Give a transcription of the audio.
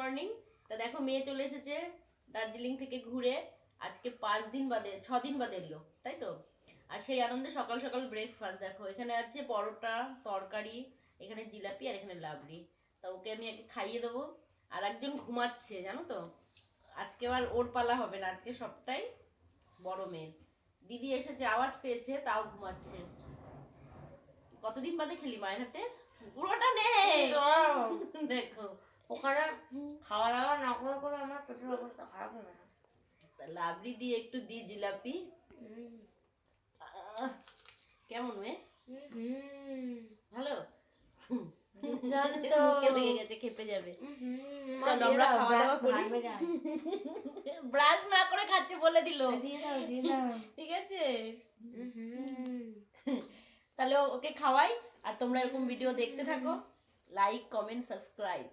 Morning. তা দেখো মেয়ে চলে এসেছে দার্জিলিং থেকে ঘুরে, আজকে 6 দিন বাদে এলো, তাই তো। আর সেই আনন্দে সকাল সকাল ব্রেকফাস্ট দেখো, এখানে আছে পরোটা, তরকারি, এখানে জিলাপি আর এখানে লাবড়ি। তা ওকে আমি আগে খাইয়ে দেবো। আর একজন ঘুমাচ্ছে জানো তো, আজকে আর ওর পালা হবে না, আজকে সবটাই বড় মেয়ের। দিদি এসেছে, আওয়াজ পেয়েছে, তাও ঘুমাচ্ছে। কতদিন বাদে খেলি মায়ের হাতে? পুরোটা নে। দেখো ওখানে খাওয়া দাওয়া না করে করে আমার পেটের অবস্থা খারাপ হয়ে গেছে। লাবড়ি দিয়ে একটু দি জিলাপি। কেমন মেয়ে? ভালো? লেগে গেছে, খেপে যাবে। ব্রাশ না করে খাচ্ছে বলে দিল, ঠিক আছে। তাহলে ওকে খাওয়াই, আর তোমরা এরকম ভিডিও দেখতে থাকো। Like, comment, subscribe.